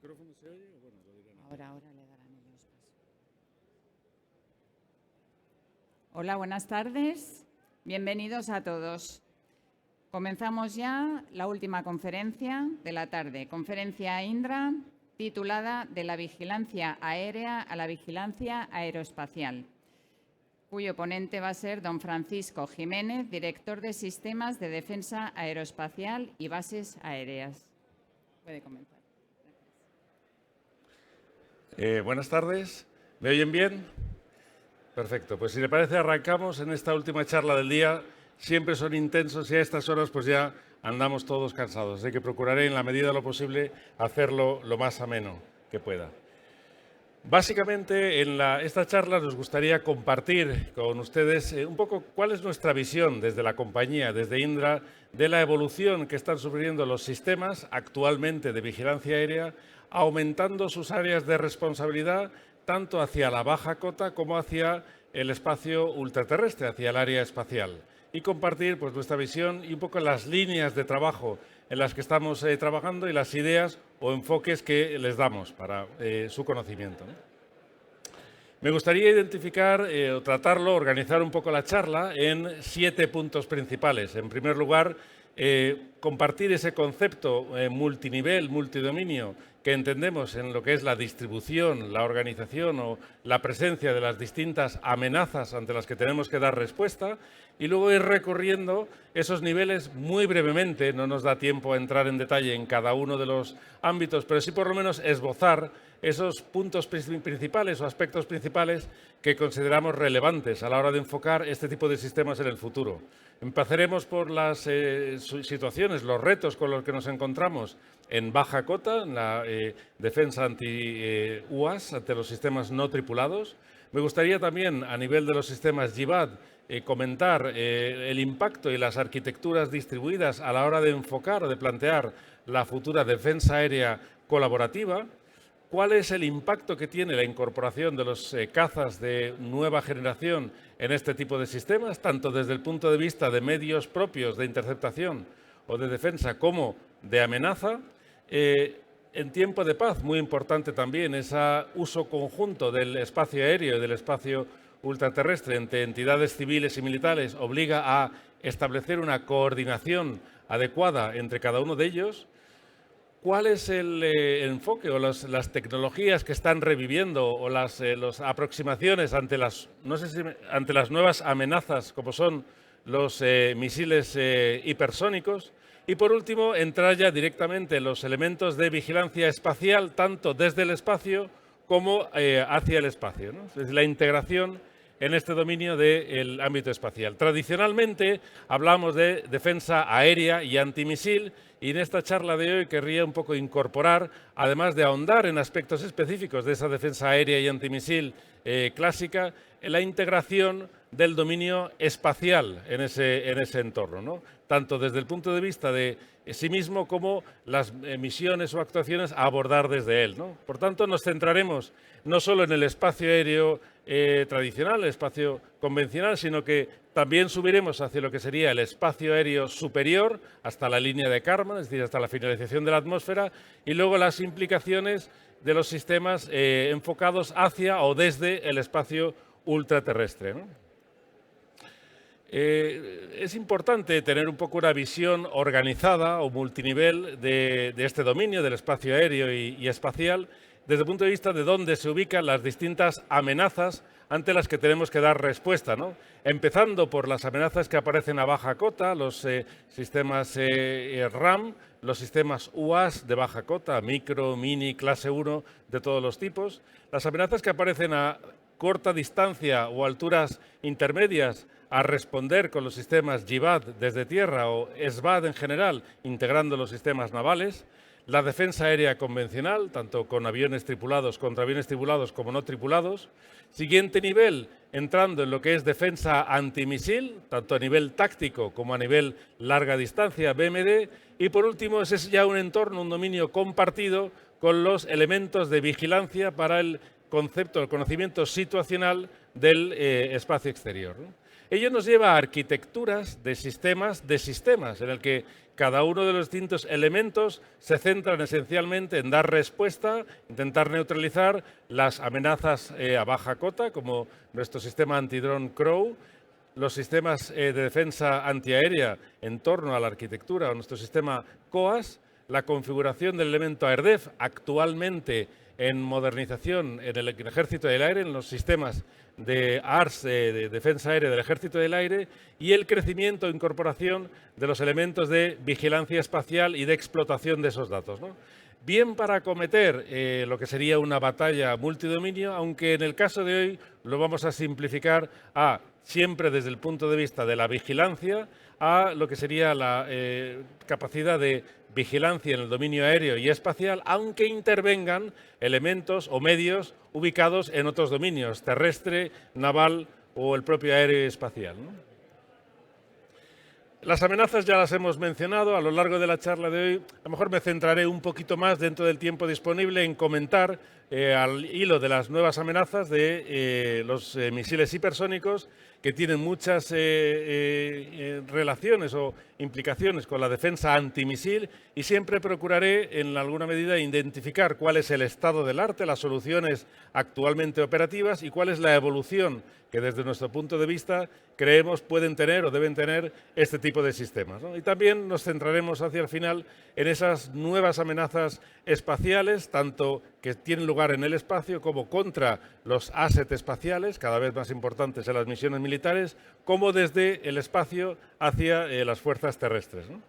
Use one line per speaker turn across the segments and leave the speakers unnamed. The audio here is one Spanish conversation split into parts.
micrófono se oye? Bueno, lo dirán.
Ahora le darán ellos paso. Hola, buenas tardes. Bienvenidos a todos. Comenzamos ya la última conferencia de la tarde, conferencia Indra, titulada De la vigilancia aérea a la vigilancia aeroespacial, cuyo ponente va a ser don Francisco Jiménez, director de Sistemas de Defensa Aeroespacial y Bases Aéreas. Puede comentar.
Buenas tardes. ¿Me oyen bien? Perfecto. Pues si le parece, arrancamos en esta última charla del día. Siempre son intensos y a estas horas pues ya andamos todos cansados. Así que procuraré en la medida de lo posible hacerlo lo más ameno que pueda. Básicamente, en esta charla nos gustaría compartir con ustedes un poco cuál es nuestra visión desde la compañía, desde Indra, de la evolución que están sufriendo los sistemas actualmente de vigilancia aérea, aumentando sus áreas de responsabilidad tanto hacia la baja cota como hacia el espacio ultraterrestre, hacia el área espacial. Y compartir pues, nuestra visión y un poco las líneas de trabajo en las que estamos trabajando y las ideas o enfoques que les damos para su conocimiento, ¿no? Me gustaría identificar o tratarlo, organizar un poco la charla en 7 puntos principales. En primer lugar, compartir ese concepto multinivel, multidominio, que entendemos en lo que es la distribución, la organización o la presencia de las distintas amenazas ante las que tenemos que dar respuesta, y luego ir recorriendo esos niveles muy brevemente. No nos da tiempo a entrar en detalle en cada uno de los ámbitos, pero sí por lo menos esbozar esos puntos principales o aspectos principales que consideramos relevantes a la hora de enfocar este tipo de sistemas en el futuro. Empezaremos por las situaciones, los retos con los que nos encontramos en baja cota, en la defensa anti-UAS, ante los sistemas no tripulados. Me gustaría también, a nivel de los sistemas JIVAD, comentar el impacto y las arquitecturas distribuidas a la hora de enfocar o de plantear la futura defensa aérea colaborativa. ¿Cuál es el impacto que tiene la incorporación de los cazas de nueva generación en este tipo de sistemas, tanto desde el punto de vista de medios propios de interceptación o de defensa como de amenaza? En tiempo de paz, muy importante también, ese uso conjunto del espacio aéreo y del espacio ultraterrestre entre entidades civiles y militares obliga a establecer una coordinación adecuada entre cada uno de ellos. ¿Cuál es el enfoque o las tecnologías que están reviviendo o las aproximaciones ante ante las nuevas amenazas como son los misiles hipersónicos? Y por último, entrar ya directamente en los elementos de vigilancia espacial, tanto desde el espacio como hacia el espacio, ¿no? Es decir, la integración en este dominio del ámbito espacial. Tradicionalmente hablamos de defensa aérea y antimisil, y en esta charla de hoy querría un poco incorporar, además de ahondar en aspectos específicos de esa defensa aérea y antimisil clásica, la integración del dominio espacial en ese entorno, ¿no? Tanto desde el punto de vista de sí mismo como las misiones o actuaciones a abordar desde él, ¿no? Por tanto, nos centraremos no solo en el espacio aéreo tradicional, el espacio convencional, sino que también subiremos hacia lo que sería el espacio aéreo superior, hasta la línea de Kármán, es decir, hasta la finalización de la atmósfera, y luego las implicaciones de los sistemas enfocados hacia o desde el espacio ultraterrestre, ¿no? Es importante tener un poco una visión organizada o multinivel de este dominio del espacio aéreo y espacial, desde el punto de vista de dónde se ubican las distintas amenazas ante las que tenemos que dar respuesta, ¿no? Empezando por las amenazas que aparecen a baja cota, los sistemas RAM, los sistemas UAS de baja cota, micro, mini, clase 1, de todos los tipos, las amenazas que aparecen a corta distancia o alturas intermedias a responder con los sistemas JIVAD desde tierra o SVAD en general, integrando los sistemas navales, la defensa aérea convencional, tanto con aviones tripulados, contra aviones tripulados como no tripulados. Siguiente nivel, entrando en lo que es defensa antimisil, tanto a nivel táctico como a nivel larga distancia, BMD. Y por último, ese es ya un entorno, un dominio compartido con los elementos de vigilancia para el concepto, el conocimiento situacional del espacio exterior, ¿no? Ello nos lleva a arquitecturas de sistemas, en el que cada uno de los distintos elementos se centran esencialmente en dar respuesta, intentar neutralizar las amenazas a baja cota, como nuestro sistema antidrone Crow, los sistemas de defensa antiaérea en torno a la arquitectura o nuestro sistema COAS, la configuración del elemento AIRDEF, actualmente en modernización en el Ejército del Aire, en los sistemas de ARS, de defensa aérea del Ejército del Aire, y el crecimiento e incorporación de los elementos de vigilancia espacial y de explotación de esos datos, ¿no? Bien para acometer lo que sería una batalla multidominio, aunque en el caso de hoy lo vamos a simplificar a siempre desde el punto de vista de la vigilancia, a lo que sería la capacidad de vigilancia en el dominio aéreo y espacial, aunque intervengan elementos o medios ubicados en otros dominios, terrestre, naval o el propio aéreo y espacial, ¿no? Las amenazas ya las hemos mencionado a lo largo de la charla de hoy. A lo mejor me centraré un poquito más dentro del tiempo disponible en comentar al hilo de las nuevas amenazas de los misiles hipersónicos, que tienen muchas relaciones o implicaciones con la defensa antimisil, y siempre procuraré en alguna medida identificar cuál es el estado del arte, las soluciones actualmente operativas y cuál es la evolución que desde nuestro punto de vista creemos pueden tener o deben tener este tipo de sistemas, ¿no? Y también nos centraremos hacia el final en esas nuevas amenazas espaciales, tanto que tienen lugar en el espacio como contra los assets espaciales, cada vez más importantes en las misiones militares, como desde el espacio hacia las fuerzas terrestres, ¿no?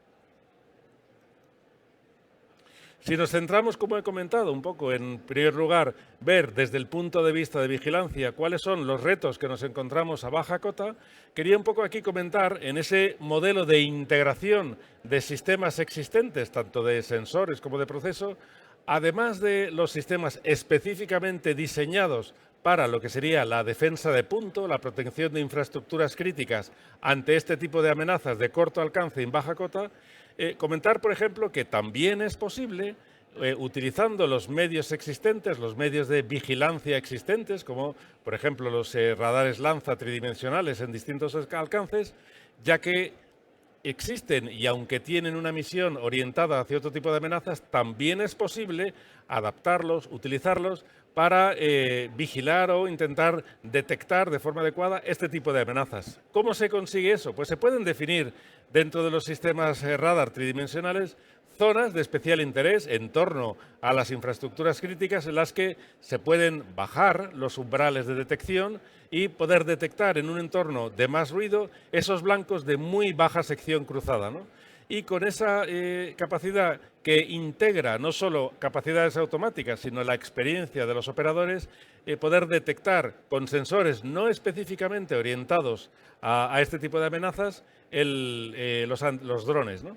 Si nos centramos, como he comentado, un poco en primer lugar, ver desde el punto de vista de vigilancia cuáles son los retos que nos encontramos a baja cota, quería un poco aquí comentar en ese modelo de integración de sistemas existentes, tanto de sensores como de proceso, además de los sistemas específicamente diseñados para lo que sería la defensa de punto, la protección de infraestructuras críticas ante este tipo de amenazas de corto alcance y en baja cota, comentar, por ejemplo, que también es posible, utilizando los medios existentes, los medios de vigilancia existentes, como por ejemplo los radares Lanza tridimensionales en distintos alcances, ya que existen y aunque tienen una misión orientada hacia otro tipo de amenazas, también es posible adaptarlos, utilizarlos para vigilar o intentar detectar de forma adecuada este tipo de amenazas. ¿Cómo se consigue eso? Pues se pueden definir dentro de los sistemas radar tridimensionales zonas de especial interés en torno a las infraestructuras críticas en las que se pueden bajar los umbrales de detección y poder detectar en un entorno de más ruido esos blancos de muy baja sección cruzada, ¿no? Y con esa capacidad que integra no solo capacidades automáticas, sino la experiencia de los operadores, poder detectar con sensores no específicamente orientados a este tipo de amenazas los drones, ¿no?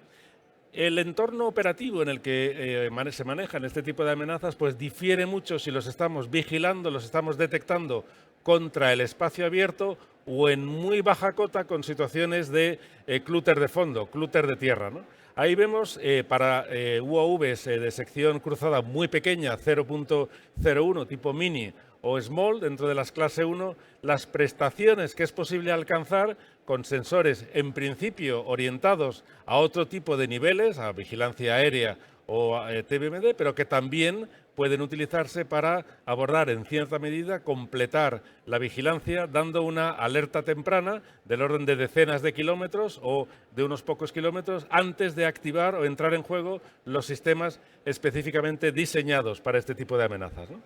El entorno operativo en el que se manejan este tipo de amenazas pues difiere mucho si los estamos vigilando, los estamos detectando contra el espacio abierto o en muy baja cota con situaciones de clúter de fondo, clúter de tierra, ¿no? Ahí vemos para UAVs de sección cruzada muy pequeña, 0.01 tipo mini o small, dentro de las clase 1, las prestaciones que es posible alcanzar con sensores en principio orientados a otro tipo de niveles, a vigilancia aérea o TBMD, pero que también pueden utilizarse para abordar en cierta medida, completar la vigilancia dando una alerta temprana del orden de decenas de kilómetros o de unos pocos kilómetros antes de activar o entrar en juego los sistemas específicamente diseñados para este tipo de amenazas, ¿no?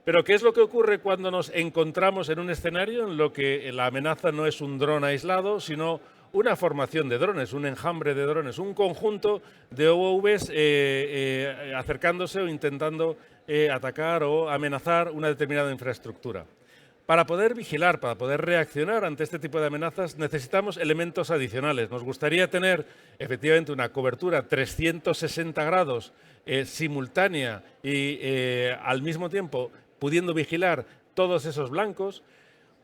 Pero ¿qué es lo que ocurre cuando nos encontramos en un escenario en lo que la amenaza no es un dron aislado, sino una formación de drones, un enjambre de drones, un conjunto de UAVs acercándose o intentando atacar o amenazar una determinada infraestructura? Para poder vigilar, para poder reaccionar ante este tipo de amenazas, necesitamos elementos adicionales. Nos gustaría tener efectivamente una cobertura 360 grados simultánea y al mismo tiempo pudiendo vigilar todos esos blancos,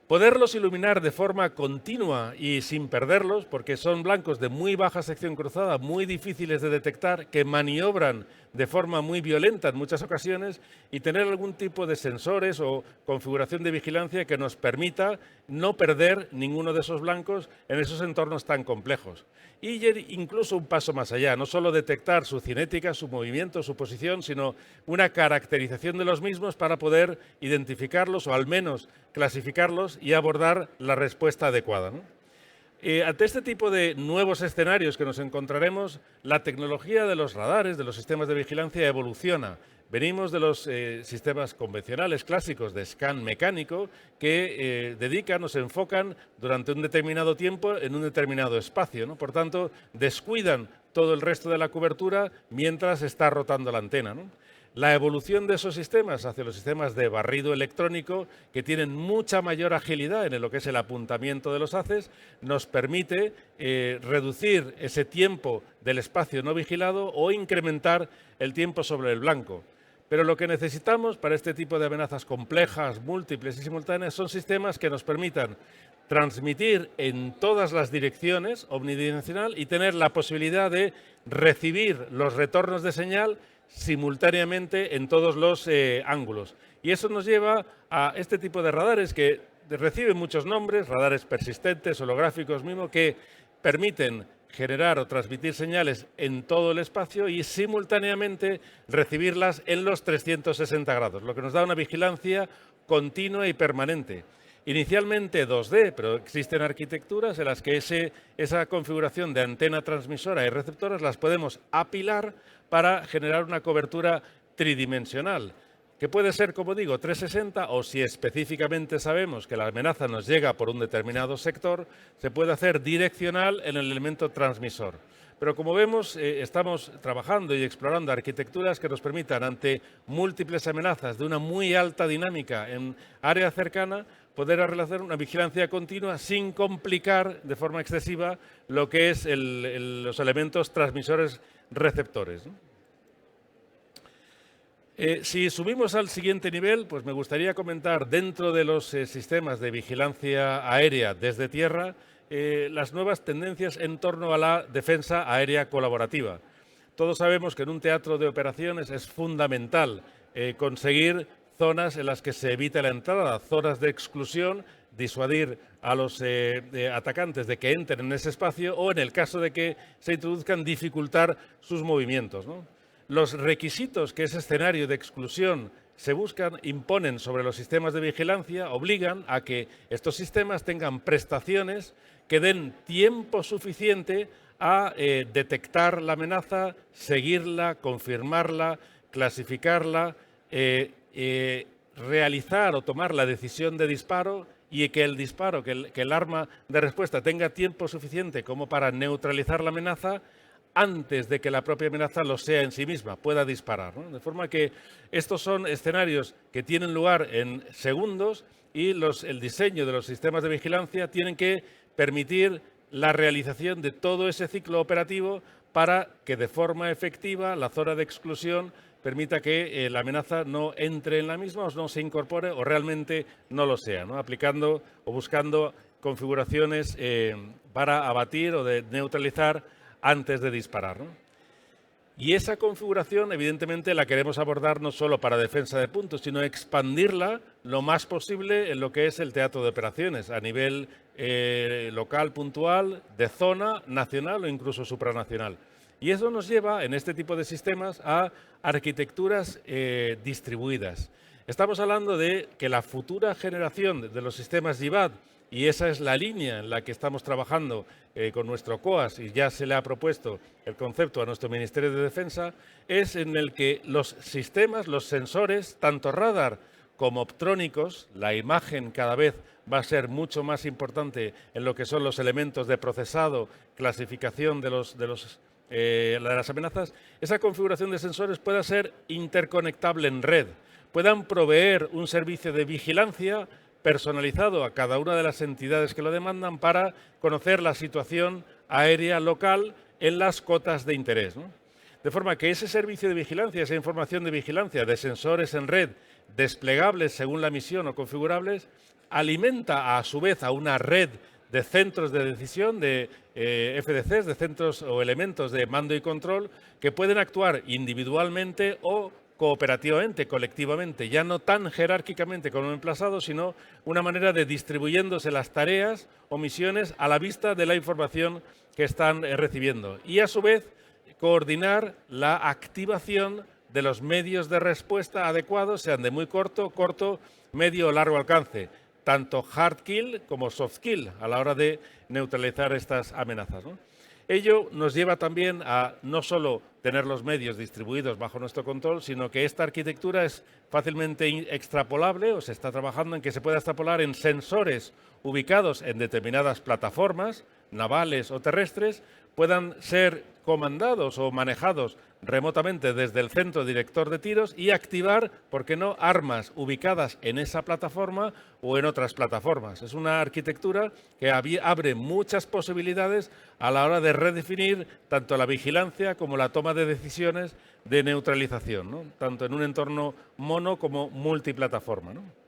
poderlos iluminar de forma continua y sin perderlos, porque son blancos de muy baja sección cruzada, muy difíciles de detectar, que maniobran de forma muy violenta en muchas ocasiones y tener algún tipo de sensores o configuración de vigilancia que nos permita no perder ninguno de esos blancos en esos entornos tan complejos. Y ir incluso un paso más allá, no solo detectar su cinética, su movimiento, su posición, sino una caracterización de los mismos para poder identificarlos o al menos clasificarlos y abordar la respuesta adecuada, ¿no? Ante este tipo de nuevos escenarios que nos encontraremos, la tecnología de los radares, de los sistemas de vigilancia evoluciona. Venimos de los sistemas convencionales clásicos de scan mecánico que dedican o se enfocan durante un determinado tiempo en un determinado espacio, ¿no? Por tanto, descuidan todo el resto de la cobertura mientras está rotando la antena, ¿no? La evolución de esos sistemas hacia los sistemas de barrido electrónico, que tienen mucha mayor agilidad en lo que es el apuntamiento de los haces, nos permite reducir ese tiempo del espacio no vigilado o incrementar el tiempo sobre el blanco. Pero lo que necesitamos para este tipo de amenazas complejas, múltiples y simultáneas son sistemas que nos permitan transmitir en todas las direcciones omnidireccional y tener la posibilidad de recibir los retornos de señal simultáneamente en todos los ángulos. Y eso nos lleva a este tipo de radares que reciben muchos nombres, radares persistentes, holográficos mismo, que permiten generar o transmitir señales en todo el espacio y simultáneamente recibirlas en los 360 grados, lo que nos da una vigilancia continua y permanente. Inicialmente 2D, pero existen arquitecturas en las que esa configuración de antena transmisora y receptoras las podemos apilar para generar una cobertura tridimensional, que puede ser, como digo, 360 o si específicamente sabemos que la amenaza nos llega por un determinado sector, se puede hacer direccional en el elemento transmisor. Pero como vemos, estamos trabajando y explorando arquitecturas que nos permitan, ante múltiples amenazas de una muy alta dinámica en área cercana, poder realizar una vigilancia continua sin complicar de forma excesiva lo que es los elementos transmisores receptores, ¿no? Si subimos al siguiente nivel, pues me gustaría comentar dentro de los sistemas de vigilancia aérea desde tierra las nuevas tendencias en torno a la defensa aérea colaborativa. Todos sabemos que en un teatro de operaciones es fundamental conseguir zonas en las que se evite la entrada, zonas de exclusión, disuadir a los atacantes de que entren en ese espacio o, en el caso de que se introduzcan, dificultar sus movimientos, ¿no? Los requisitos que ese escenario de exclusión se buscan, imponen sobre los sistemas de vigilancia, obligan a que estos sistemas tengan prestaciones que den tiempo suficiente a detectar la amenaza, seguirla, confirmarla, clasificarla, realizar o tomar la decisión de disparo y que el disparo, que el arma de respuesta tenga tiempo suficiente como para neutralizar la amenaza antes de que la propia amenaza lo sea en sí misma, pueda disparar, ¿no? De forma que estos son escenarios que tienen lugar en segundos y el diseño de los sistemas de vigilancia tienen que permitir la realización de todo ese ciclo operativo para que de forma efectiva la zona de exclusión permita que la amenaza no entre en la misma o no se incorpore o realmente no lo sea, ¿no? Aplicando o buscando configuraciones para abatir o de neutralizar antes de disparar, ¿no? Y esa configuración, evidentemente, la queremos abordar no solo para defensa de puntos, sino expandirla lo más posible en lo que es el teatro de operaciones, a nivel local, puntual, de zona, nacional o incluso supranacional. Y eso nos lleva, en este tipo de sistemas, a arquitecturas distribuidas. Estamos hablando de que la futura generación de los sistemas GIBAD, y esa es la línea en la que estamos trabajando con nuestro COAS, y ya se le ha propuesto el concepto a nuestro Ministerio de Defensa, es en el que los sistemas, los sensores, tanto radar como optrónicos, la imagen cada vez va a ser mucho más importante en lo que son los elementos de procesado, clasificación de las amenazas, esa configuración de sensores pueda ser interconectable en red, puedan proveer un servicio de vigilancia personalizado a cada una de las entidades que lo demandan para conocer la situación aérea local en las cotas de interés, ¿no? De forma que ese servicio de vigilancia, esa información de vigilancia de sensores en red desplegables según la misión o configurables, alimenta a su vez a una red de centros de decisión, de FDCs, de centros o elementos de mando y control, que pueden actuar individualmente o cooperativamente, colectivamente, ya no tan jerárquicamente como emplazado, sino una manera de distribuyéndose las tareas o misiones a la vista de la información que están recibiendo. Y a su vez, coordinar la activación de los medios de respuesta adecuados, sean de muy corto, medio o largo alcance, tanto hard kill como soft kill, a la hora de neutralizar estas amenazas, ¿no? Ello nos lleva también a no solo tener los medios distribuidos bajo nuestro control, sino que esta arquitectura es fácilmente extrapolable, o se está trabajando en que se pueda extrapolar en sensores ubicados en determinadas plataformas, navales o terrestres, puedan ser comandados o manejados remotamente desde el centro director de tiros y activar, ¿por qué no?, armas ubicadas en esa plataforma o en otras plataformas. Es una arquitectura que abre muchas posibilidades a la hora de redefinir tanto la vigilancia como la toma de decisiones de neutralización, ¿no?, tanto en un entorno mono como multiplataforma, ¿no?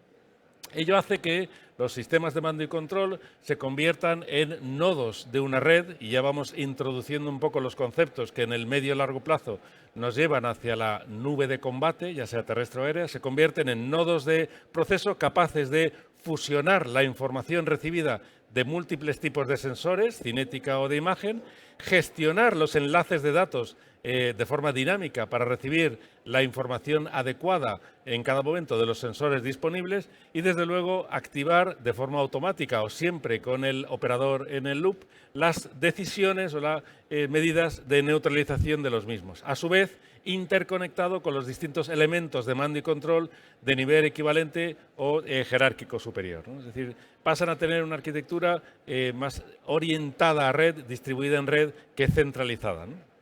Ello hace que los sistemas de mando y control se conviertan en nodos de una red, y ya vamos introduciendo un poco los conceptos que en el medio y largo plazo nos llevan hacia la nube de combate, ya sea terrestre o aérea. Se convierten en nodos de proceso capaces de fusionar la información recibida de múltiples tipos de sensores, cinética o de imagen, gestionar los enlaces de datos de forma dinámica para recibir la información adecuada en cada momento de los sensores disponibles y, desde luego, activar de forma automática o siempre con el operador en el loop las decisiones o las medidas de neutralización de los mismos. A su vez, interconectado con los distintos elementos de mando y control de nivel equivalente o jerárquico superior, ¿no? Es decir, pasan a tener una arquitectura más orientada a red, distribuida en red, que centralizada, ¿no?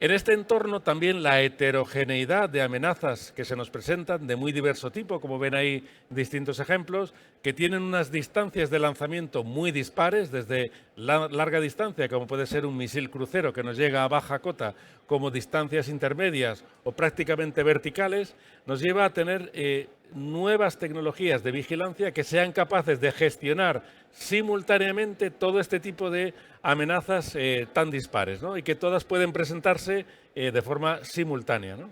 En este entorno también la heterogeneidad de amenazas que se nos presentan, de muy diverso tipo, como ven ahí distintos ejemplos, que tienen unas distancias de lanzamiento muy dispares, desde larga distancia, como puede ser un misil crucero que nos llega a baja cota, como distancias intermedias o prácticamente verticales, nos lleva a tener nuevas tecnologías de vigilancia que sean capaces de gestionar simultáneamente todo este tipo de amenazas tan dispares, ¿no?, y que todas pueden presentarse de forma simultánea, ¿no?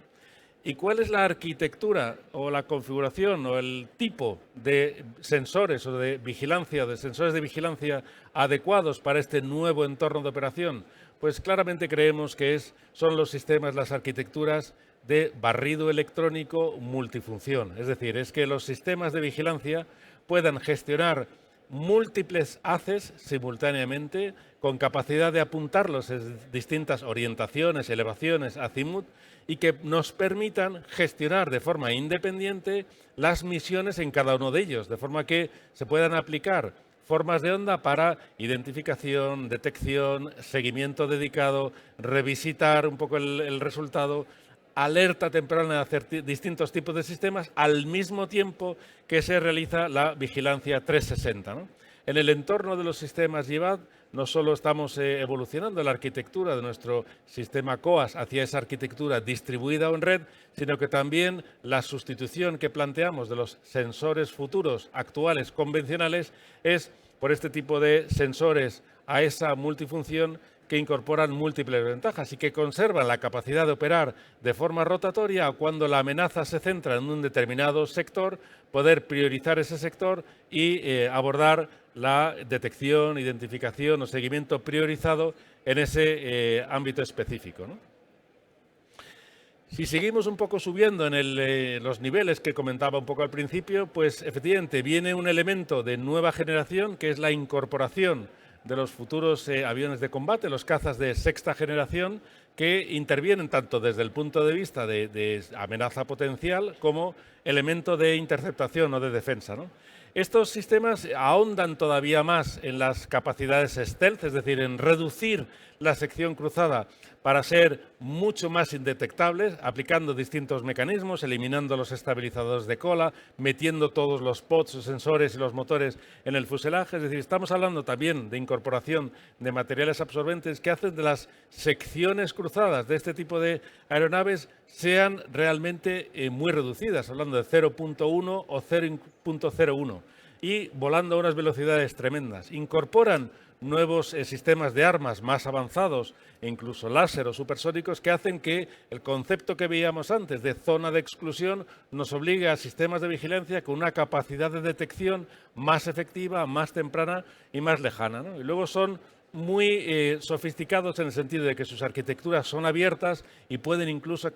¿Y cuál es la arquitectura o la configuración o el tipo de sensores o de vigilancia, de sensores de vigilancia adecuados para este nuevo entorno de operación? Pues claramente creemos que son los sistemas, las arquitecturas de barrido electrónico multifunción. Es decir, es que los sistemas de vigilancia puedan gestionar múltiples haces simultáneamente, con capacidad de apuntarlos en distintas orientaciones, elevaciones, azimut, y que nos permitan gestionar de forma independiente las misiones en cada uno de ellos, de forma que se puedan aplicar formas de onda para identificación, detección, seguimiento dedicado, revisitar un poco el resultado, alerta temprana de hacer distintos tipos de sistemas al mismo tiempo que se realiza la vigilancia 360, ¿no? En el entorno de los sistemas JIVAD no solo estamos evolucionando la arquitectura de nuestro sistema COAS hacia esa arquitectura distribuida o en red, sino que también la sustitución que planteamos de los sensores futuros actuales convencionales es por este tipo de sensores a esa multifunción que incorporan múltiples ventajas y que conservan la capacidad de operar de forma rotatoria, o cuando la amenaza se centra en un determinado sector, poder priorizar ese sector y abordar la detección, identificación o seguimiento priorizado en ese ámbito específico, ¿no? Si seguimos un poco subiendo en los niveles que comentaba un poco al principio, pues efectivamente viene un elemento de nueva generación, que es la incorporación de los futuros aviones de combate, los cazas de sexta generación, que intervienen tanto desde el punto de vista de amenaza potencial como elemento de interceptación o de defensa, ¿no? Estos sistemas ahondan todavía más en las capacidades stealth, es decir, en reducir la sección cruzada para ser mucho más indetectables, aplicando distintos mecanismos, eliminando los estabilizadores de cola, metiendo todos los pods, los sensores y los motores en el fuselaje. Es decir, estamos hablando también de incorporación de materiales absorbentes que hacen de las secciones cruzadas de este tipo de aeronaves sean realmente muy reducidas, hablando de 0.1 o 0.01. y volando a unas velocidades tremendas. Incorporan nuevos sistemas de armas más avanzados, e incluso láser o supersónicos, que hacen que el concepto que veíamos antes de zona de exclusión nos obligue a sistemas de vigilancia con una capacidad de detección más efectiva, más temprana y más lejana, ¿no? Y luego son muy sofisticados en el sentido de que sus arquitecturas son abiertas y pueden incluso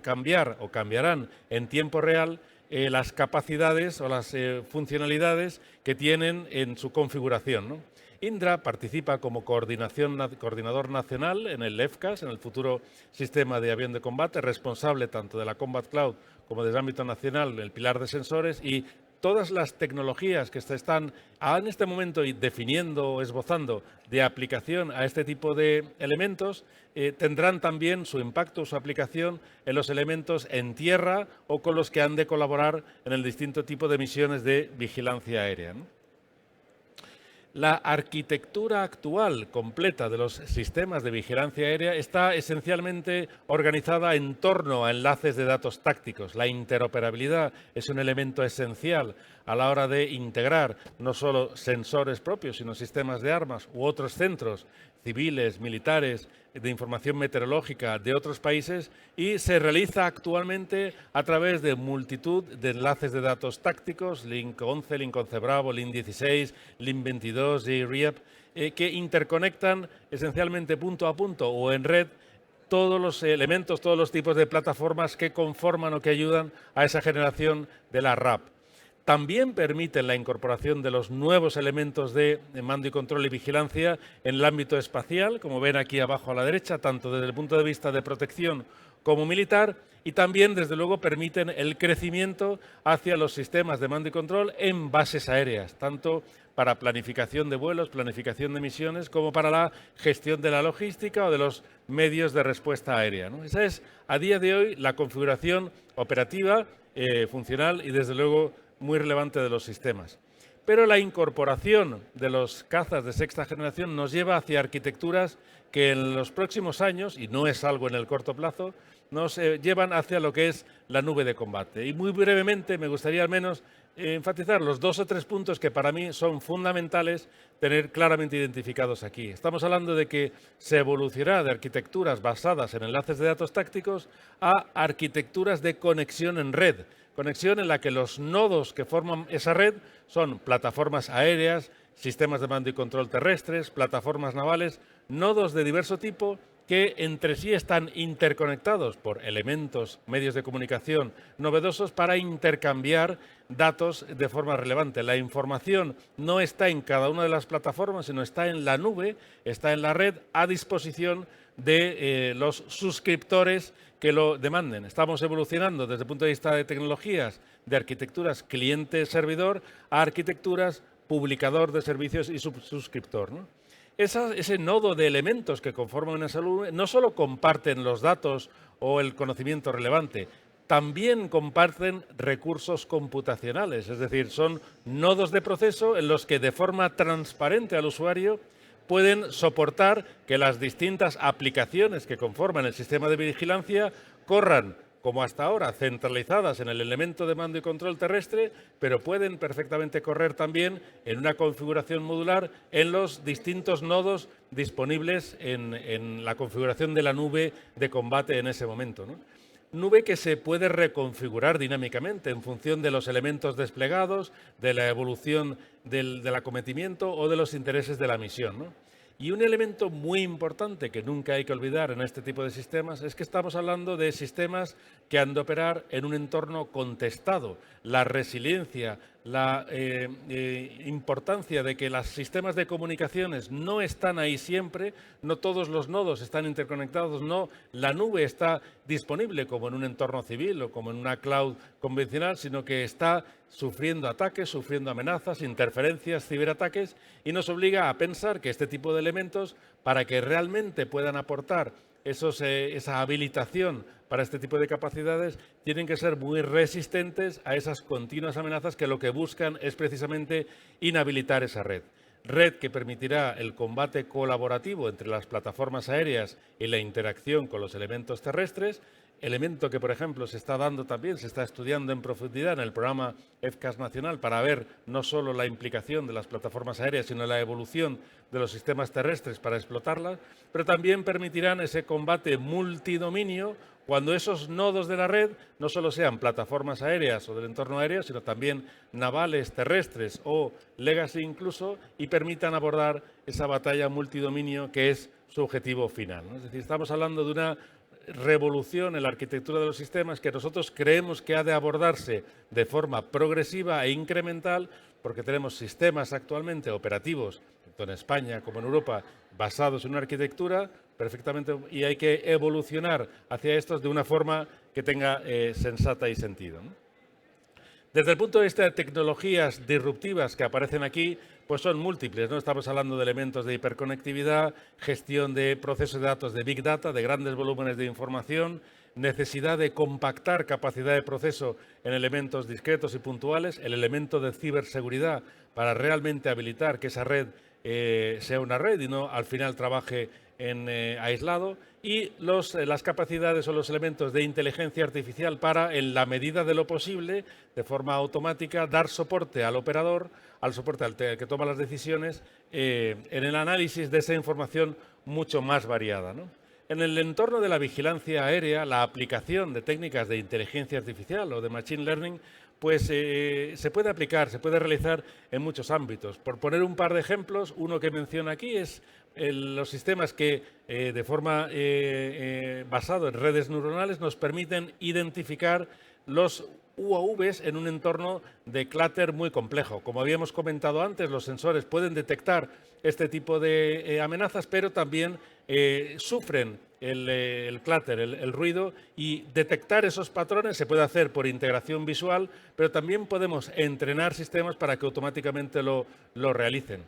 cambiar o cambiarán en tiempo real las capacidades o las funcionalidades que tienen en su configuración, ¿no? Indra participa como coordinador nacional en el FCAS, en el futuro sistema de avión de combate, responsable tanto de la Combat Cloud como desde el ámbito nacional, el pilar de sensores, y todas las tecnologías que se están en este momento definiendo o esbozando de aplicación a este tipo de elementos tendrán también su impacto, su aplicación en los elementos en tierra o con los que han de colaborar en el distinto tipo de misiones de vigilancia aérea, ¿no? La arquitectura actual completa de los sistemas de vigilancia aérea está esencialmente organizada en torno a enlaces de datos tácticos. La interoperabilidad es un elemento esencial a la hora de integrar no solo sensores propios, sino sistemas de armas u otros centros civiles, militares, de información meteorológica de otros países, y se realiza actualmente a través de multitud de enlaces de datos tácticos, Link 11, Link 11 Bravo, Link 16, Link 22 y RIAP, que interconectan esencialmente punto a punto o en red todos los elementos, todos los tipos de plataformas que conforman o que ayudan a esa generación de la RAP. También permiten la incorporación de los nuevos elementos de mando y control y vigilancia en el ámbito espacial, como ven aquí abajo a la derecha, tanto desde el punto de vista de protección como militar, y también, desde luego, permiten el crecimiento hacia los sistemas de mando y control en bases aéreas, tanto para planificación de vuelos, planificación de misiones, como para la gestión de la logística o de los medios de respuesta aérea, ¿no? Esa es, a día de hoy, la configuración operativa, funcional y, desde luego, muy relevante de los sistemas. Pero la incorporación de los cazas de sexta generación nos lleva hacia arquitecturas que en los próximos años, y no es algo en el corto plazo, nos llevan hacia lo que es la nube de combate. Y muy brevemente me gustaría al menos enfatizar los 2 o 3 puntos que para mí son fundamentales tener claramente identificados aquí. Estamos hablando de que se evolucionará de arquitecturas basadas en enlaces de datos tácticos a arquitecturas de conexión en red. Conexión en la que los nodos que forman esa red son plataformas aéreas, sistemas de mando y control terrestres, plataformas navales, nodos de diverso tipo que entre sí están interconectados por elementos, medios de comunicación novedosos para intercambiar datos de forma relevante. La información no está en cada una de las plataformas, sino está en la nube, está en la red a disposición de los suscriptores que lo demanden. Estamos evolucionando desde el punto de vista de tecnologías, de arquitecturas cliente-servidor a arquitecturas publicador de servicios y suscriptor, ¿no? Ese nodo de elementos que conforman esa nube no solo comparten los datos o el conocimiento relevante, también comparten recursos computacionales, es decir, son nodos de proceso en los que de forma transparente al usuario pueden soportar que las distintas aplicaciones que conforman el sistema de vigilancia corran, como hasta ahora, centralizadas en el elemento de mando y control terrestre, pero pueden perfectamente correr también en una configuración modular en los distintos nodos disponibles en la configuración de la nube de combate en ese momento, ¿no? Nube que se puede reconfigurar dinámicamente en función de los elementos desplegados, de la evolución del acometimiento o de los intereses de la misión, ¿no? Y un elemento muy importante que nunca hay que olvidar en este tipo de sistemas es que estamos hablando de sistemas que han de operar en un entorno contestado. La resiliencia, la importancia de que los sistemas de comunicaciones no están ahí siempre, no todos los nodos están interconectados, no la nube está disponible como en un entorno civil o como en una cloud convencional, sino que está sufriendo ataques, sufriendo amenazas, interferencias, ciberataques, y nos obliga a pensar que este tipo de elementos, para que realmente puedan aportar esa habilitación para este tipo de capacidades, tienen que ser muy resistentes a esas continuas amenazas que lo que buscan es precisamente inhabilitar esa red. Red que permitirá el combate colaborativo entre las plataformas aéreas y la interacción con los elementos terrestres, elemento que, por ejemplo, se está dando también, se está estudiando en profundidad en el programa FCAS nacional para ver no solo la implicación de las plataformas aéreas, sino la evolución de los sistemas terrestres para explotarlas, pero también permitirán ese combate multidominio cuando esos nodos de la red no solo sean plataformas aéreas o del entorno aéreo, sino también navales, terrestres o legacy incluso, y permitan abordar esa batalla multidominio que es su objetivo final, ¿no? Es decir, estamos hablando de una revolución en la arquitectura de los sistemas que nosotros creemos que ha de abordarse de forma progresiva e incremental, porque tenemos sistemas actualmente operativos, tanto en España como en Europa, basados en una arquitectura perfectamente, y hay que evolucionar hacia estos de una forma que tenga sensata y sentido, ¿no? Desde el punto de vista de tecnologías disruptivas que aparecen aquí, pues son múltiples, ¿no? Estamos hablando de elementos de hiperconectividad, gestión de procesos de datos de Big Data, de grandes volúmenes de información, necesidad de compactar capacidad de proceso en elementos discretos y puntuales, el elemento de ciberseguridad para realmente habilitar que esa red sea una red y no al final trabaje en aislado, y las capacidades o los elementos de inteligencia artificial para, en la medida de lo posible, de forma automática, dar soporte al operador, al soporte al que toma las decisiones, en el análisis de esa información mucho más variada, ¿no? En el entorno de la vigilancia aérea, la aplicación de técnicas de inteligencia artificial o de machine learning pues se puede aplicar, se puede realizar en muchos ámbitos. Por poner un par de ejemplos, uno que menciono aquí es los sistemas que de forma basado en redes neuronales nos permiten identificar los UAVs en un entorno de clúster muy complejo. Como habíamos comentado antes, los sensores pueden detectar este tipo de amenazas, pero también sufren el clúster, el ruido, y detectar esos patrones se puede hacer por integración visual, pero también podemos entrenar sistemas para que automáticamente lo realicen.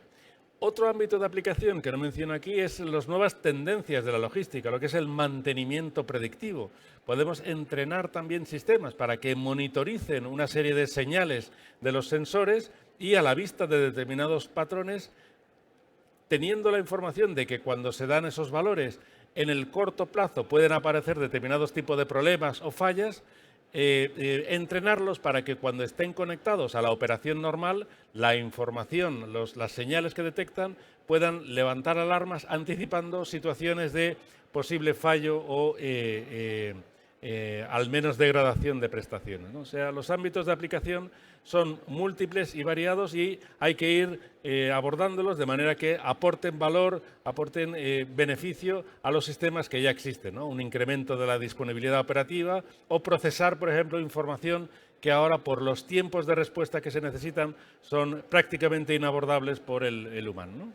Otro ámbito de aplicación que no menciono aquí es las nuevas tendencias de la logística, lo que es el mantenimiento predictivo. Podemos entrenar también sistemas para que monitoricen una serie de señales de los sensores y, a la vista de determinados patrones, teniendo la información de que cuando se dan esos valores en el corto plazo pueden aparecer determinados tipos de problemas o fallas, entrenarlos para que cuando estén conectados a la operación normal, la información, las señales que detectan, puedan levantar alarmas anticipando situaciones de posible fallo o al menos degradación de prestaciones, ¿no? O sea, los ámbitos de aplicación son múltiples y variados y hay que ir abordándolos de manera que aporten valor, aporten beneficio a los sistemas que ya existen, ¿no? Un incremento de la disponibilidad operativa o procesar, por ejemplo, información que ahora, por los tiempos de respuesta que se necesitan, son prácticamente inabordables por el humano, ¿no?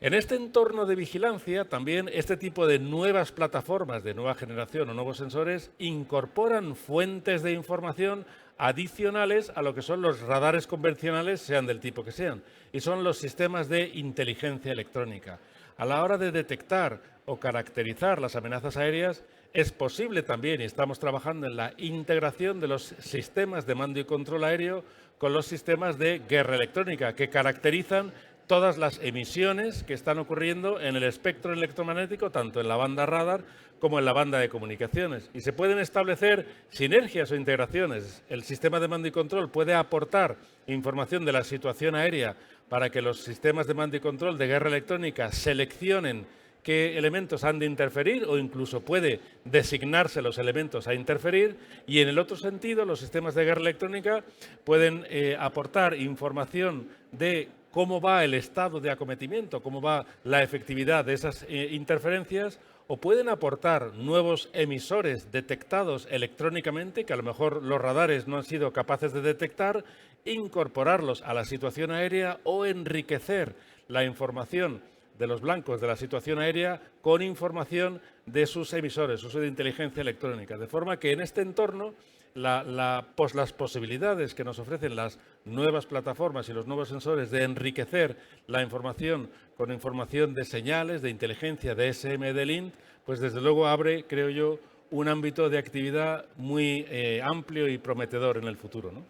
En este entorno de vigilancia, también este tipo de nuevas plataformas de nueva generación o nuevos sensores incorporan fuentes de información adicionales a lo que son los radares convencionales, sean del tipo que sean, y son los sistemas de inteligencia electrónica. A la hora de detectar o caracterizar las amenazas aéreas, es posible también, y estamos trabajando en la integración de los sistemas de mando y control aéreo con los sistemas de guerra electrónica, que caracterizan todas las emisiones que están ocurriendo en el espectro electromagnético, tanto en la banda radar como en la banda de comunicaciones. Y se pueden establecer sinergias o integraciones. El sistema de mando y control puede aportar información de la situación aérea para que los sistemas de mando y control de guerra electrónica seleccionen qué elementos han de interferir, o incluso puede designarse los elementos a interferir. Y en el otro sentido, los sistemas de guerra electrónica pueden aportar información de cómo va el estado de acometimiento, cómo va la efectividad de esas interferencias, o pueden aportar nuevos emisores detectados electrónicamente que a lo mejor los radares no han sido capaces de detectar, incorporarlos a la situación aérea o enriquecer la información de los blancos de la situación aérea con información de sus emisores, uso de inteligencia electrónica. De forma que en este entorno las posibilidades que nos ofrecen las nuevas plataformas y los nuevos sensores de enriquecer la información con información de señales, de inteligencia, de SM, de lint, pues desde luego abre, creo yo, un ámbito de actividad muy amplio y prometedor en el futuro, ¿no?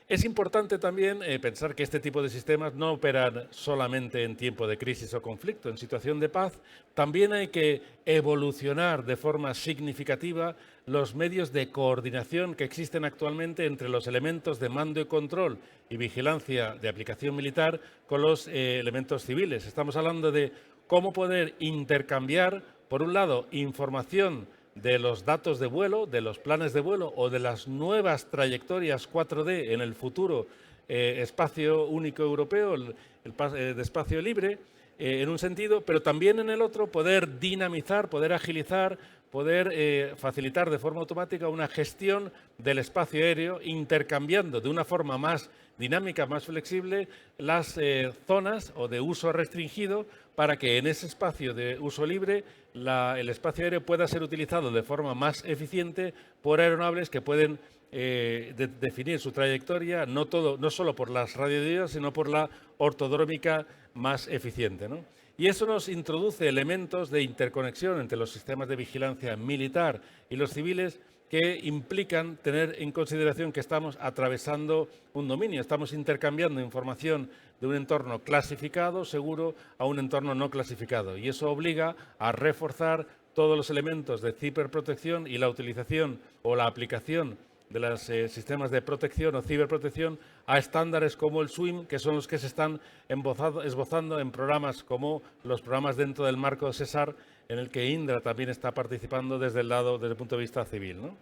Es importante también pensar que este tipo de sistemas no operan solamente en tiempo de crisis o conflicto. En situación de paz también hay que evolucionar de forma significativa los medios de coordinación que existen actualmente entre los elementos de mando y control y vigilancia de aplicación militar con los elementos civiles. Estamos hablando de cómo poder intercambiar, por un lado, información de los datos de vuelo, de los planes de vuelo o de las nuevas trayectorias 4D en el futuro espacio único europeo, de espacio libre, en un sentido, pero también en el otro poder dinamizar, poder agilizar, poder facilitar de forma automática una gestión del espacio aéreo, intercambiando de una forma más dinámica, más flexible, las zonas o de uso restringido para que en ese espacio de uso libre el espacio aéreo pueda ser utilizado de forma más eficiente por aeronaves que pueden definir su trayectoria no solo por las radiodidas, sino por la ortodrómica más eficiente, ¿no? Y eso nos introduce elementos de interconexión entre los sistemas de vigilancia militar y los civiles que implican tener en consideración que estamos atravesando un dominio, estamos intercambiando información de un entorno clasificado, seguro, a un entorno no clasificado. Y eso obliga a reforzar todos los elementos de ciberprotección y la utilización o la aplicación de los sistemas de protección o ciberprotección a estándares como el SWIM, que son los que se están esbozando en programas como los programas dentro del marco SESAR, en el que Indra también está participando desde el punto de vista civil, ¿no?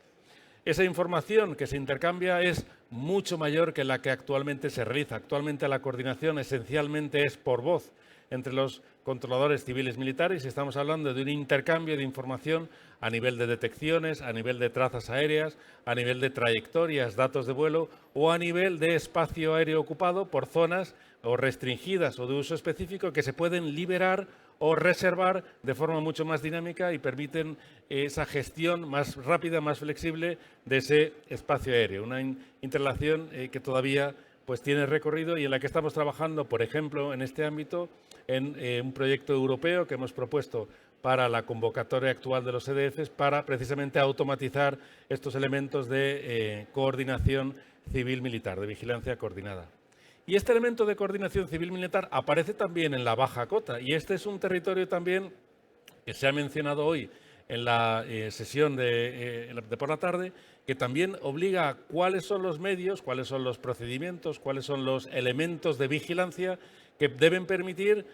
Esa información que se intercambia es mucho mayor que la que actualmente se realiza. Actualmente la coordinación esencialmente es por voz entre los controladores civiles militares y estamos hablando de un intercambio de información a nivel de detecciones, a nivel de trazas aéreas, a nivel de trayectorias, datos de vuelo o a nivel de espacio aéreo ocupado por zonas o restringidas o de uso específico que se pueden liberar o reservar de forma mucho más dinámica y permiten esa gestión más rápida, más flexible de ese espacio aéreo. Una interrelación que todavía pues tiene recorrido y en la que estamos trabajando, por ejemplo, en este ámbito, en un proyecto europeo que hemos propuesto para la convocatoria actual de los EDFs para precisamente automatizar estos elementos de coordinación civil-militar, de vigilancia coordinada. Y este elemento de coordinación civil-militar aparece también en la Baja Cota y este es un territorio también que se ha mencionado hoy en la sesión de por la tarde, que también obliga a cuáles son los medios, cuáles son los procedimientos, cuáles son los elementos de vigilancia que deben permitir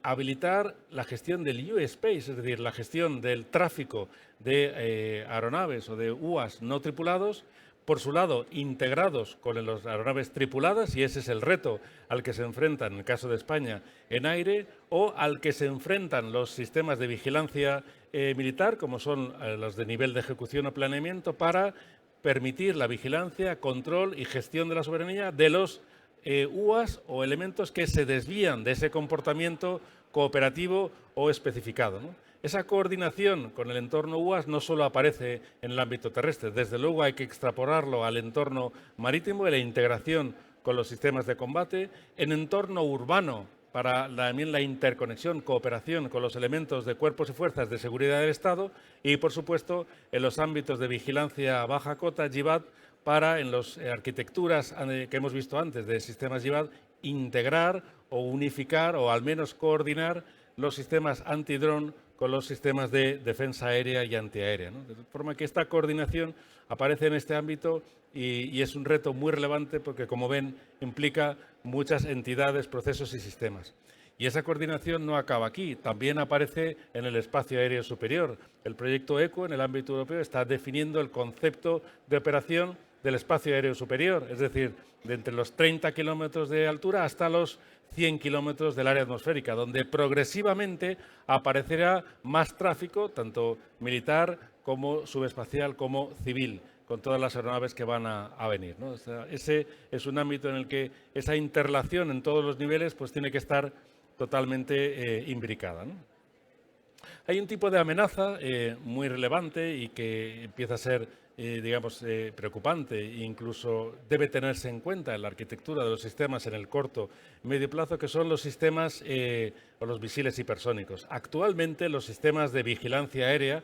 habilitar la gestión del U-Space, es decir, la gestión del tráfico de aeronaves o de UAS no tripulados, por su lado, integrados con las aeronaves tripuladas, y ese es el reto al que se enfrentan, en el caso de España, en aire, o al que se enfrentan los sistemas de vigilancia militar, como son los de nivel de ejecución o planeamiento, para permitir la vigilancia, control y gestión de la soberanía de los UAS o elementos que se desvían de ese comportamiento cooperativo o especificado, ¿no? Esa coordinación con el entorno UAS no solo aparece en el ámbito terrestre, desde luego hay que extrapolarlo al entorno marítimo y la integración con los sistemas de combate, en entorno urbano para también la interconexión, cooperación con los elementos de cuerpos y fuerzas de seguridad del Estado y, por supuesto, en los ámbitos de vigilancia baja cota, GIBAD, para en las arquitecturas que hemos visto antes de sistemas GIBAD, integrar o unificar o al menos coordinar los sistemas antidrón con los sistemas de defensa aérea y antiaérea, ¿no? De forma que esta coordinación aparece en este ámbito y es un reto muy relevante porque, como ven, implica muchas entidades, procesos y sistemas. Y esa coordinación no acaba aquí, también aparece en el espacio aéreo superior. El proyecto ECO en el ámbito europeo está definiendo el concepto de operación del espacio aéreo superior, es decir, de entre los 30 kilómetros de altura hasta los 100 kilómetros del área atmosférica, donde progresivamente aparecerá más tráfico, tanto militar como subespacial como civil, con todas las aeronaves que van a venir, ¿no? O sea, ese es un ámbito en el que esa interrelación en todos los niveles pues tiene que estar totalmente imbricada, ¿no? Hay un tipo de amenaza muy relevante y que empieza a ser preocupante e incluso debe tenerse en cuenta en la arquitectura de los sistemas en el corto y medio plazo, que son los sistemas o los misiles hipersónicos. Actualmente los sistemas de vigilancia aérea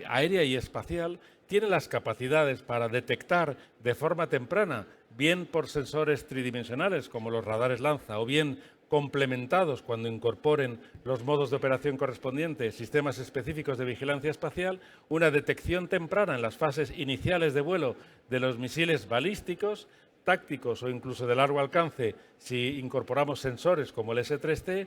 aérea y espacial tiene las capacidades para detectar de forma temprana, bien por sensores tridimensionales como los radares Lanza o bien complementados cuando incorporen los modos de operación correspondientes, sistemas específicos de vigilancia espacial, una detección temprana en las fases iniciales de vuelo de los misiles balísticos, tácticos o incluso de largo alcance, si incorporamos sensores como el S-3T,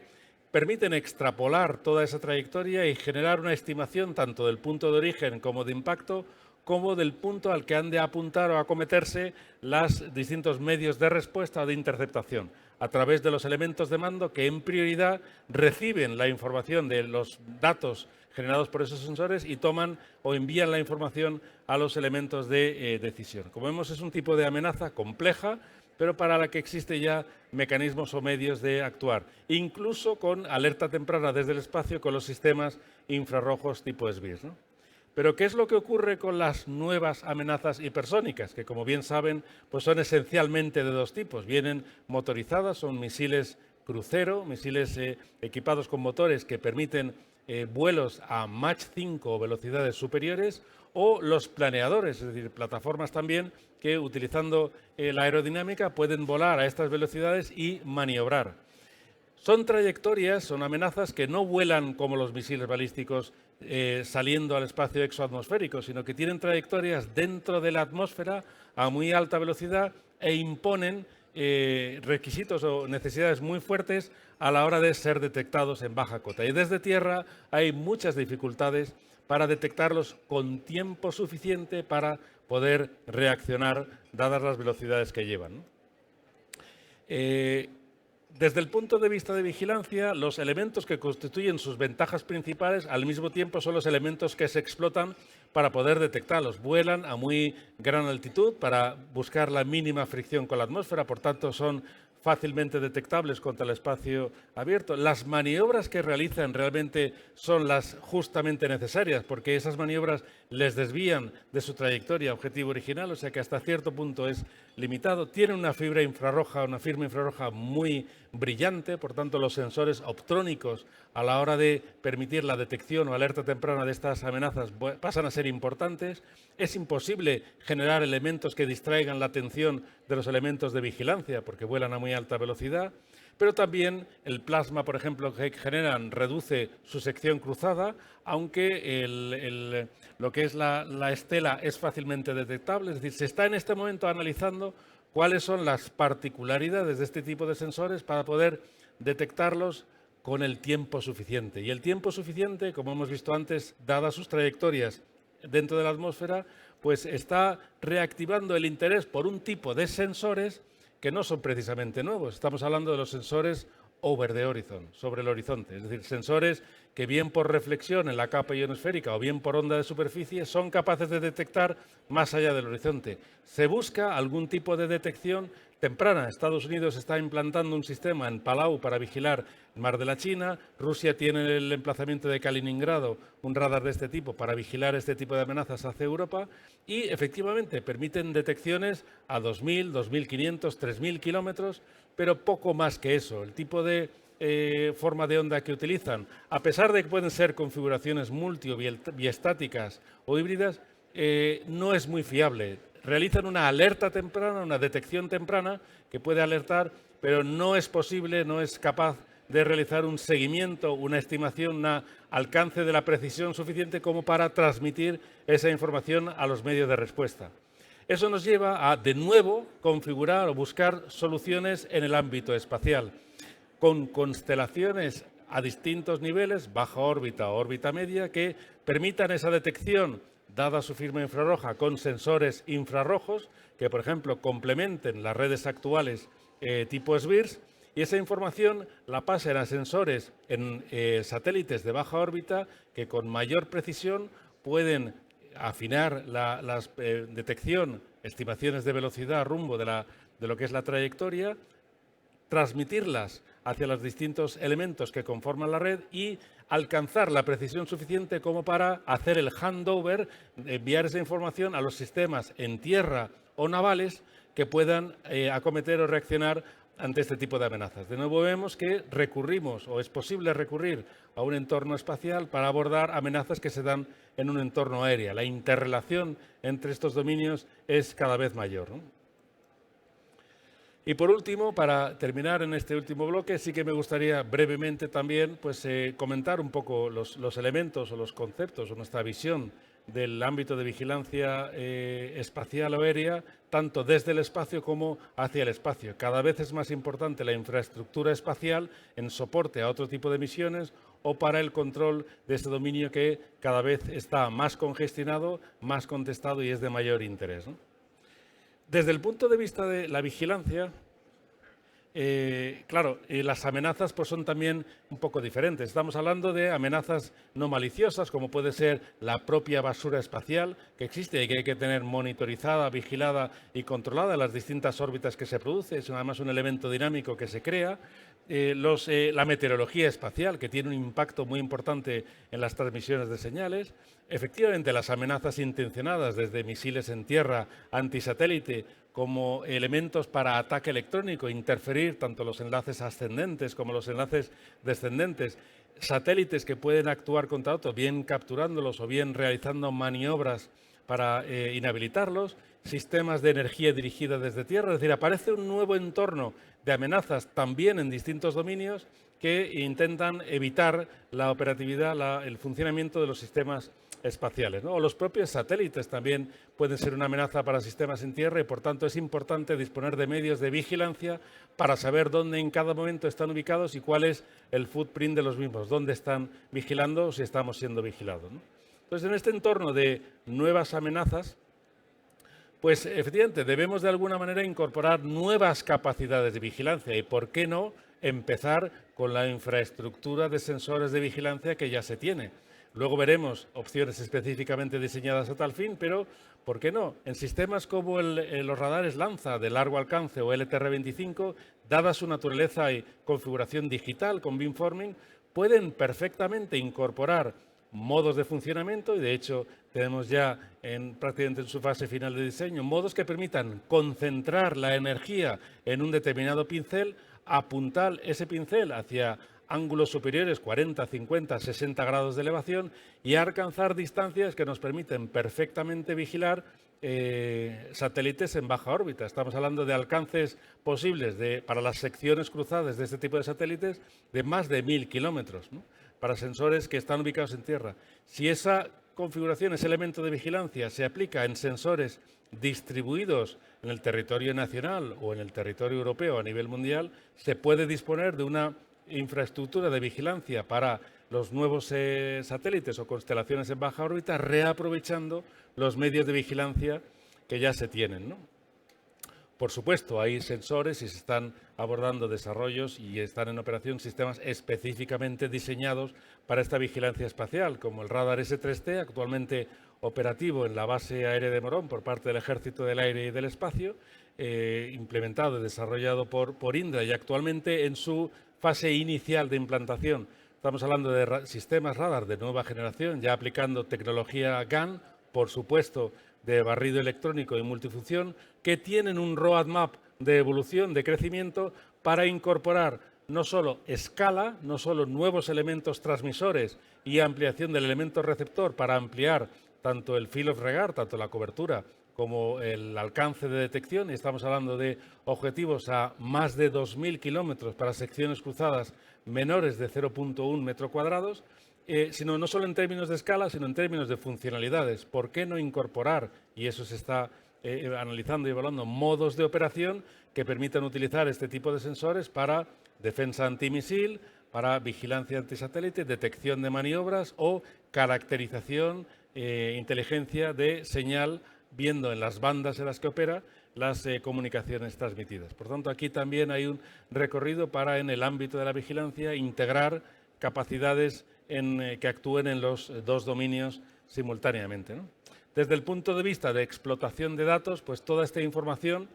permiten extrapolar toda esa trayectoria y generar una estimación tanto del punto de origen como de impacto, como del punto al que han de apuntar o acometerse los distintos medios de respuesta o de interceptación, a través de los elementos de mando que en prioridad reciben la información de los datos generados por esos sensores y toman o envían la información a los elementos de decisión. Como vemos, es un tipo de amenaza compleja, pero para la que existe ya mecanismos o medios de actuar, incluso con alerta temprana desde el espacio con los sistemas infrarrojos tipo SBIRS, ¿no? Pero ¿qué es lo que ocurre con las nuevas amenazas hipersónicas? Que, como bien saben, pues son esencialmente de dos tipos. Vienen motorizadas, son misiles crucero, misiles equipados con motores que permiten vuelos a Mach 5 o velocidades superiores, o los planeadores, es decir, plataformas también que utilizando la aerodinámica pueden volar a estas velocidades y maniobrar. Son trayectorias, son amenazas que no vuelan como los misiles balísticos saliendo al espacio exoatmosférico, sino que tienen trayectorias dentro de la atmósfera a muy alta velocidad e imponen requisitos o necesidades muy fuertes a la hora de ser detectados en baja cota. Y desde tierra hay muchas dificultades para detectarlos con tiempo suficiente para poder reaccionar dadas las velocidades que llevan, ¿no? Desde el punto de vista de vigilancia, los elementos que constituyen sus ventajas principales al mismo tiempo son los elementos que se explotan para poder detectarlos. Vuelan a muy gran altitud para buscar la mínima fricción con la atmósfera, por tanto son fácilmente detectables contra el espacio abierto. Las maniobras que realizan realmente son las justamente necesarias, porque esas maniobras les desvían de su trayectoria objetivo original, o sea que hasta cierto punto es limitado. Tiene una fibra infrarroja, una firma infrarroja muy brillante, por tanto los sensores optrónicos a la hora de permitir la detección o alerta temprana de estas amenazas pasan a ser importantes. Es imposible generar elementos que distraigan la atención de los elementos de vigilancia porque vuelan a muy alta velocidad, pero también el plasma, por ejemplo, que generan reduce su sección cruzada, aunque lo que es la estela es fácilmente detectable. Es decir, se está en este momento analizando cuáles son las particularidades de este tipo de sensores para poder detectarlos con el tiempo suficiente. Y el tiempo suficiente, como hemos visto antes, dadas sus trayectorias dentro de la atmósfera, pues está reactivando el interés por un tipo de sensores que no son precisamente nuevos. Estamos hablando de los sensores over the horizon, sobre el horizonte, es decir, sensores que bien por reflexión en la capa ionosférica o bien por onda de superficie son capaces de detectar más allá del horizonte. Se busca algún tipo de detección temprana. Estados Unidos está implantando un sistema en Palau para vigilar el Mar de la China. Rusia tiene en el emplazamiento de Kaliningrado un radar de este tipo para vigilar este tipo de amenazas hacia Europa y efectivamente permiten detecciones a 2.000, 2.500, 3.000 kilómetros, pero poco más que eso. El tipo de forma de onda que utilizan, a pesar de que pueden ser configuraciones multi o biestáticas o híbridas, no es muy fiable. Realizan una alerta temprana, una detección temprana que puede alertar, pero no es posible, no es capaz de realizar un seguimiento, una estimación, un alcance de la precisión suficiente como para transmitir esa información a los medios de respuesta. Eso nos lleva a, de nuevo, configurar o buscar soluciones en el ámbito espacial, con constelaciones a distintos niveles, baja órbita o órbita media, que permitan esa detección, dada su firma infrarroja, con sensores infrarrojos, que, por ejemplo, complementen las redes actuales tipo SBIRS, y esa información la pasen a sensores en satélites de baja órbita que con mayor precisión pueden afinar la detección, estimaciones de velocidad, rumbo de lo que es la trayectoria, transmitirlas hacia los distintos elementos que conforman la red y alcanzar la precisión suficiente como para hacer el handover, enviar esa información a los sistemas en tierra o navales que puedan acometer o reaccionar ante este tipo de amenazas. De nuevo vemos que recurrimos o es posible recurrir a un entorno espacial para abordar amenazas que se dan en un entorno aéreo. La interrelación entre estos dominios es cada vez mayor, ¿no? Y por último, para terminar en este último bloque, sí que me gustaría brevemente también pues, comentar un poco los elementos o los conceptos o nuestra visión del ámbito de vigilancia espacial o aérea, tanto desde el espacio como hacia el espacio. Cada vez es más importante la infraestructura espacial en soporte a otro tipo de misiones o para el control de este dominio que cada vez está más congestionado, más contestado y es de mayor interés, ¿no? Desde el punto de vista de la vigilancia, claro, las amenazas pues, son también un poco diferentes. Estamos hablando de amenazas no maliciosas, como puede ser la propia basura espacial que existe y que hay que tener monitorizada, vigilada y controlada en las distintas órbitas que se produce. Es además un elemento dinámico que se crea. La meteorología espacial, que tiene un impacto muy importante en las transmisiones de señales. Efectivamente, las amenazas intencionadas, desde misiles en tierra, antisatélite, como elementos para ataque electrónico, interferir tanto los enlaces ascendentes como los enlaces descendentes, satélites que pueden actuar contra otros, bien capturándolos o bien realizando maniobras para inhabilitarlos, sistemas de energía dirigida desde tierra, es decir, aparece un nuevo entorno de amenazas también en distintos dominios que intentan evitar la operatividad, el funcionamiento de los sistemas espaciales, ¿no? O los propios satélites también pueden ser una amenaza para sistemas en tierra y, por tanto, es importante disponer de medios de vigilancia para saber dónde en cada momento están ubicados y cuál es el footprint de los mismos, dónde están vigilando o si estamos siendo vigilados, ¿no? Entonces, en este entorno de nuevas amenazas, pues efectivamente debemos de alguna manera incorporar nuevas capacidades de vigilancia y, ¿por qué no?, empezar con la infraestructura de sensores de vigilancia que ya se tiene. Luego veremos opciones específicamente diseñadas a tal fin, pero ¿por qué no? En sistemas como los radares Lanza de largo alcance o LTR-25, dada su naturaleza y configuración digital con beamforming, pueden perfectamente incorporar modos de funcionamiento y, de hecho, tenemos ya prácticamente en su fase final de diseño modos que permitan concentrar la energía en un determinado pincel, apuntar ese pincel hacia ángulos superiores, 40, 50, 60 grados de elevación y alcanzar distancias que nos permiten perfectamente vigilar satélites en baja órbita. Estamos hablando de alcances posibles para las secciones cruzadas de este tipo de satélites de más de 1000 kilómetros, ¿no?, para sensores que están ubicados en tierra. Si esa configuración, ese elemento de vigilancia se aplica en sensores distribuidos en el territorio nacional o en el territorio europeo a nivel mundial, se puede disponer de una infraestructura de vigilancia para los nuevos satélites o constelaciones en baja órbita, reaprovechando los medios de vigilancia que ya se tienen, ¿no? Por supuesto, hay sensores y se están abordando desarrollos y están en operación sistemas específicamente diseñados para esta vigilancia espacial, como el radar S3T, actualmente operativo en la base aérea de Morón por parte del Ejército del Aire y del Espacio, implementado y desarrollado por Indra y actualmente en su fase inicial de implantación. Estamos hablando de sistemas radar de nueva generación, ya aplicando tecnología GaN, por supuesto, de barrido electrónico y multifunción, que tienen un roadmap de evolución, de crecimiento, para incorporar no solo escala, no solo nuevos elementos transmisores y ampliación del elemento receptor para ampliar tanto el field of regard, tanto la cobertura como el alcance de detección, y estamos hablando de objetivos a más de 2000 kilómetros para secciones cruzadas menores de 0,1 metro cuadrados, sino no solo en términos de escala, sino en términos de funcionalidades. ¿Por qué no incorporar, y eso se está analizando y evaluando, modos de operación que permitan utilizar este tipo de sensores para defensa antimisil, para vigilancia antisatélite, detección de maniobras o caracterización, inteligencia de señal, viendo en las bandas en las que opera las comunicaciones transmitidas. Por tanto, aquí también hay un recorrido para, en el ámbito de la vigilancia, integrar capacidades que actúen en los dos dominios simultáneamente, ¿no? Desde el punto de vista de explotación de datos, pues toda esta información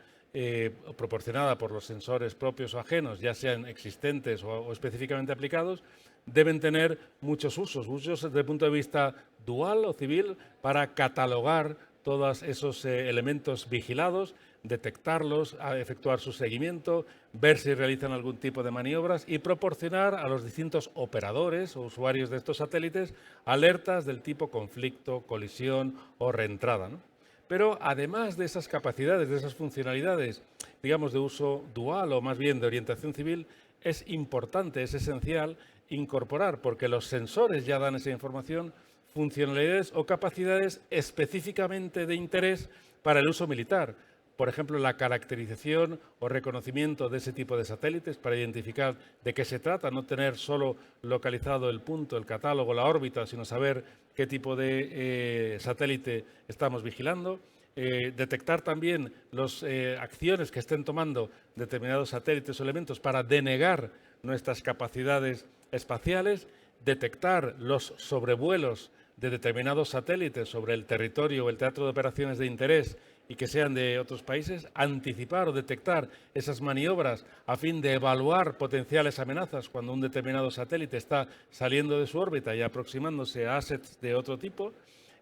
proporcionada por los sensores propios o ajenos, ya sean existentes o específicamente aplicados, deben tener muchos usos desde el punto de vista dual o civil para catalogar todos esos elementos vigilados, detectarlos, efectuar su seguimiento, ver si realizan algún tipo de maniobras y proporcionar a los distintos operadores o usuarios de estos satélites alertas del tipo conflicto, colisión o reentrada, ¿no? Pero además de esas capacidades, de esas funcionalidades, digamos, de uso dual o más bien de orientación civil, es importante, es esencial incorporar, porque los sensores ya dan esa información, funcionalidades o capacidades específicamente de interés para el uso militar. Por ejemplo, la caracterización o reconocimiento de ese tipo de satélites para identificar de qué se trata, no tener solo localizado el punto, el catálogo, la órbita, sino saber qué tipo de satélite estamos vigilando. Detectar también las acciones que estén tomando determinados satélites o elementos para denegar nuestras capacidades espaciales, detectar los sobrevuelos de determinados satélites sobre el territorio o el teatro de operaciones de interés y que sean de otros países, anticipar o detectar esas maniobras a fin de evaluar potenciales amenazas cuando un determinado satélite está saliendo de su órbita y aproximándose a assets de otro tipo,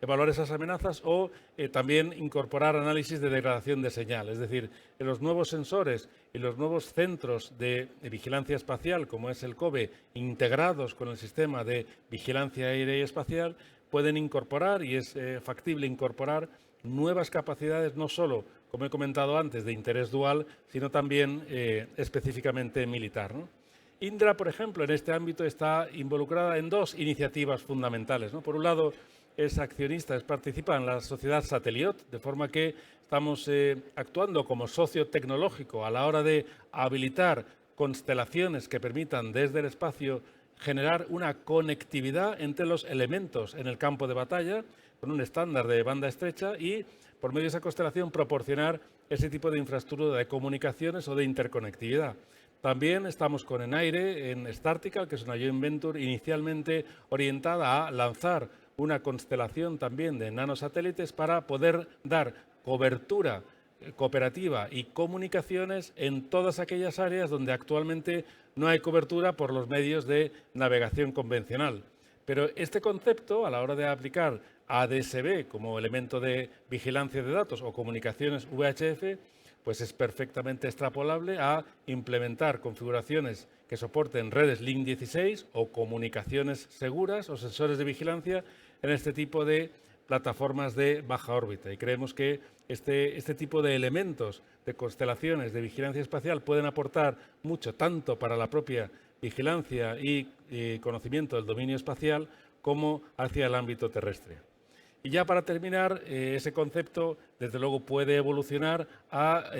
evaluar esas amenazas o también incorporar análisis de degradación de señal. Es decir, en los nuevos sensores y los nuevos centros de vigilancia espacial, como es el COBE, integrados con el sistema de vigilancia aérea y espacial, pueden incorporar, y es factible incorporar, nuevas capacidades, no solo, como he comentado antes, de interés dual, sino también específicamente militar, ¿no? Indra, por ejemplo, en este ámbito está involucrada en dos iniciativas fundamentales, ¿no? Por un lado, es accionista, participa en la sociedad Sateliot, de forma que estamos actuando como socio tecnológico a la hora de habilitar constelaciones que permitan desde el espacio generar una conectividad entre los elementos en el campo de batalla con un estándar de banda estrecha y, por medio de esa constelación, proporcionar ese tipo de infraestructura de comunicaciones o de interconectividad. También estamos con Enaire en Startical, que es una joint venture inicialmente orientada a lanzar una constelación también de nanosatélites para poder dar cobertura cooperativa y comunicaciones en todas aquellas áreas donde actualmente no hay cobertura por los medios de navegación convencional. Pero este concepto, a la hora de aplicar ADS-B como elemento de vigilancia de datos o comunicaciones VHF, pues es perfectamente extrapolable a implementar configuraciones que soporten redes Link 16 o comunicaciones seguras o sensores de vigilancia en este tipo de plataformas de baja órbita. Y creemos que este tipo de elementos de constelaciones de vigilancia espacial pueden aportar mucho, tanto para la propia vigilancia y conocimiento del dominio espacial como hacia el ámbito terrestre. Y ya para terminar, ese concepto, desde luego, puede evolucionar a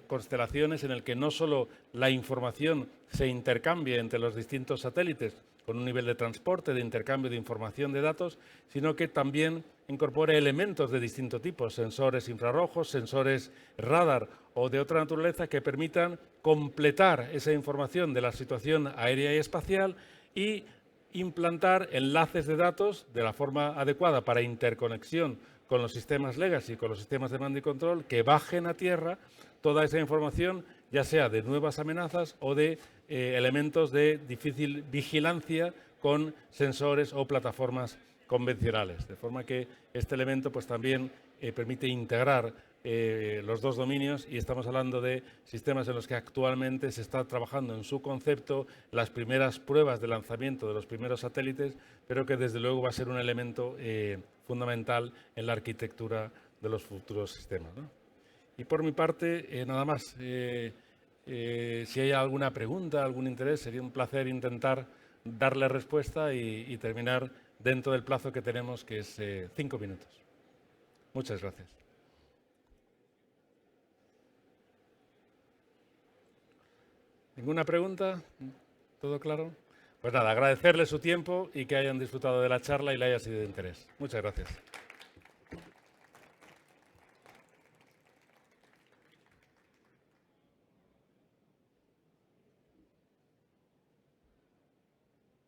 constelaciones en el que no solo la información se intercambie entre los distintos satélites con un nivel de transporte, de intercambio de información de datos, sino que también incorpore elementos de distinto tipo, sensores infrarrojos, sensores radar o de otra naturaleza que permitan completar esa información de la situación aérea y espacial y implantar enlaces de datos de la forma adecuada para interconexión con los sistemas legacy, con los sistemas de mando y control, que bajen a tierra toda esa información, ya sea de nuevas amenazas o de elementos de difícil vigilancia con sensores o plataformas convencionales. De forma que este elemento pues, también permite integrar los dos dominios y estamos hablando de sistemas en los que actualmente se está trabajando en su concepto, las primeras pruebas de lanzamiento de los primeros satélites, pero que desde luego va a ser un elemento fundamental en la arquitectura de los futuros sistemas, ¿no? Y por mi parte, nada más. Si hay alguna pregunta, algún interés, sería un placer intentar darle respuesta y terminar dentro del plazo que tenemos, que es 5 minutos. Muchas gracias. ¿Ninguna pregunta? ¿Todo claro? Pues nada, agradecerles su tiempo y que hayan disfrutado de la charla y le haya sido de interés. Muchas gracias.